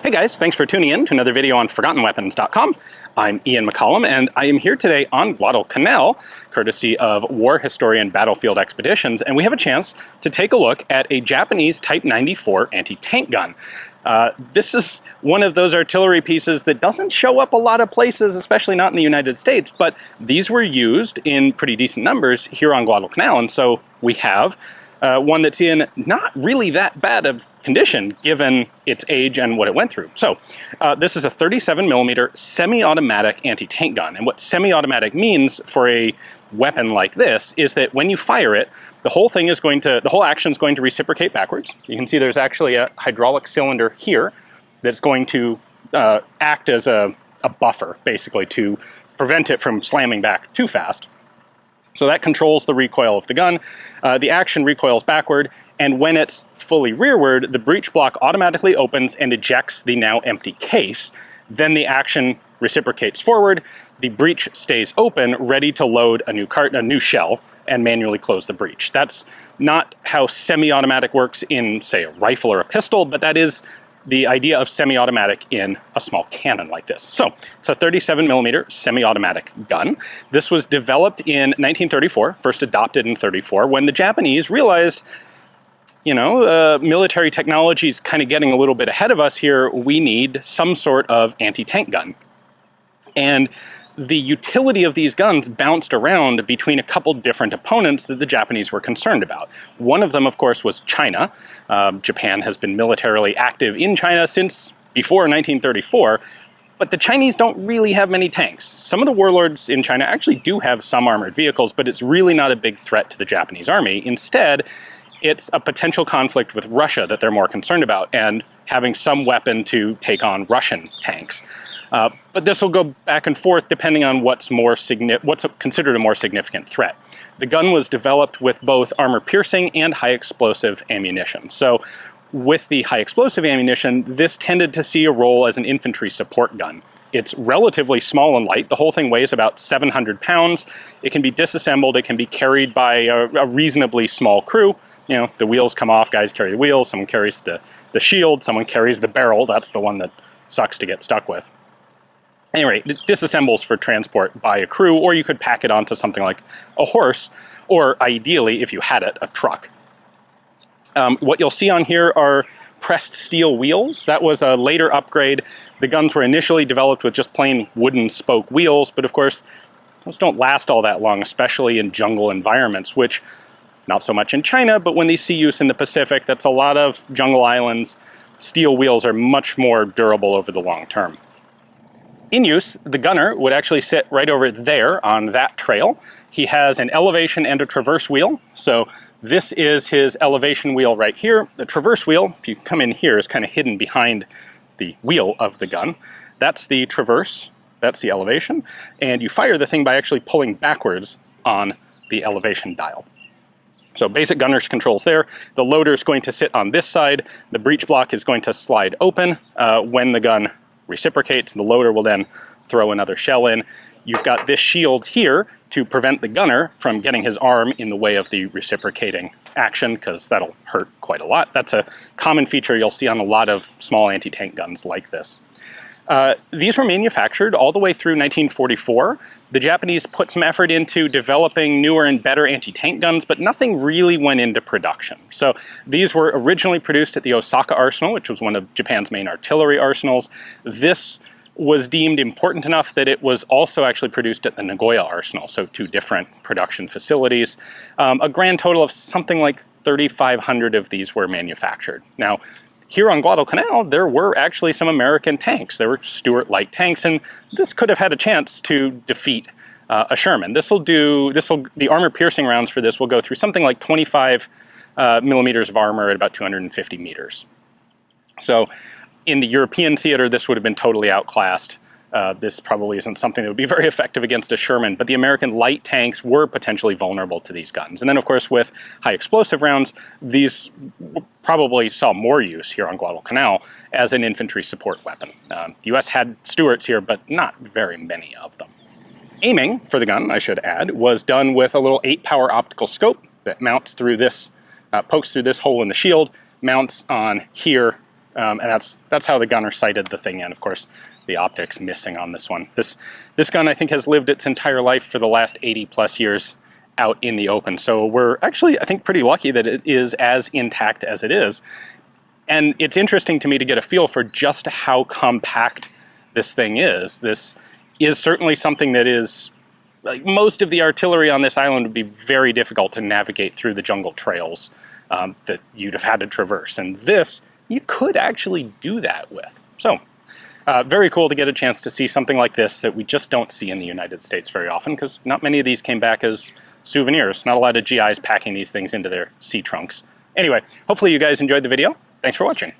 Hey guys, thanks for tuning in to another video on ForgottenWeapons.com. I'm Ian McCollum, and I am here today on Guadalcanal, courtesy of War Historian Battlefield Expeditions, and we have a chance to take a look at a Japanese Type 94 anti-tank gun. This is one of those artillery pieces that doesn't show up a lot of places, especially not in the United States, but these were used in pretty decent numbers here on Guadalcanal, and so we have one that's in not really that bad of condition given its age and what it went through. So this is a 37mm semi-automatic anti-tank gun, and what semi-automatic means for a weapon like this is that when you fire it, the whole action is going to reciprocate backwards. You can see there's actually a hydraulic cylinder here that's going to act as a buffer, basically, to prevent it from slamming back too fast. So that controls the recoil of the gun. The action recoils backward, and when it's fully rearward, the breech block automatically opens and ejects the now empty case. Then the action reciprocates forward, the breech stays open, ready to load a new shell and manually close the breech. That's not how semi-automatic works in, say, a rifle or a pistol, but that is the idea of semi-automatic in a small cannon like this. So it's a 37mm semi-automatic gun. This was developed in 1934, first adopted in 34, when the Japanese realized, you know, military technology is kind of getting a little bit ahead of us here. We need some sort of anti-tank gun. And the utility of these guns bounced around between a couple different opponents that the Japanese were concerned about. One of them, of course, was China. Japan has been militarily active in China since before 1934, but the Chinese don't really have many tanks. Some of the warlords in China actually do have some armored vehicles, but it's really not a big threat to the Japanese army. Instead, it's a potential conflict with Russia that they're more concerned about, and having some weapon to take on Russian tanks. But this will go back and forth depending on what's considered a more significant threat. The gun was developed with both armor-piercing and high-explosive ammunition. So with the high-explosive ammunition, this tended to see a role as an infantry support gun. It's relatively small and light. The whole thing weighs about 700 pounds. It can be disassembled. It can be carried by a reasonably small crew. You know, the wheels come off, guys carry the wheels, someone carries the shield, someone carries the barrel. That's the one that sucks to get stuck with. Anyway, it disassembles for transport by a crew, or you could pack it onto something like a horse, or ideally, if you had it, a truck. What you'll see on here are pressed steel wheels. That was a later upgrade. The guns were initially developed with just plain wooden spoke wheels, but of course, those don't last all that long, especially in jungle environments, which, not so much in China, but when they see use in the Pacific, that's a lot of jungle islands. Steel wheels are much more durable over the long term. In use, the gunner would actually sit right over there on that trail. He has an elevation and a traverse wheel. So this is his elevation wheel right here. The traverse wheel, if you come in here, is kind of hidden behind the wheel of the gun. That's the traverse, that's the elevation, and you fire the thing by actually pulling backwards on the elevation dial. So basic gunner's controls there. The loader is going to sit on this side. The breech block is going to slide open when the gun reciprocates. The loader will then throw another shell in. You've got this shield here to prevent the gunner from getting his arm in the way of the reciprocating action, because that'll hurt quite a lot. That's a common feature you'll see on a lot of small anti-tank guns like this. These were manufactured all the way through 1944. The Japanese put some effort into developing newer and better anti-tank guns, but nothing really went into production. So these were originally produced at the Osaka Arsenal, which was one of Japan's main artillery arsenals. This was deemed important enough that it was also actually produced at the Nagoya Arsenal, so two different production facilities. A grand total of something like 3,500 of these were manufactured. Now, here on Guadalcanal, there were actually some American tanks. There were Stuart light tanks, and this could have had a chance to defeat a Sherman. The armor-piercing rounds for this will go through something like 25 millimeters of armor at about 250 meters. So in the European theater, this would have been totally outclassed. This probably isn't something that would be very effective against a Sherman, but the American light tanks were potentially vulnerable to these guns. And then, of course, with high explosive rounds, these probably saw more use here on Guadalcanal as an infantry support weapon. The US had Stuarts here, but not very many of them. Aiming for the gun, I should add, was done with a little 8-power optical scope that mounts through this, pokes through this hole in the shield, mounts on here and that's how the gunner sighted the thing in. Of course, the optic's missing on this one. This gun, I think, has lived its entire life for the last 80 plus years out in the open. So we're actually, I think, pretty lucky that it is as intact as it is. And it's interesting to me to get a feel for just how compact this thing is. This is certainly something that is, like, most of the artillery on this island would be very difficult to navigate through the jungle trails that you'd have had to traverse. And this, you could actually do that with. So, very cool to get a chance to see something like this that we just don't see in the United States very often, because not many of these came back as souvenirs. Not a lot of GIs packing these things into their sea trunks. Anyway, hopefully you guys enjoyed the video. Thanks for watching.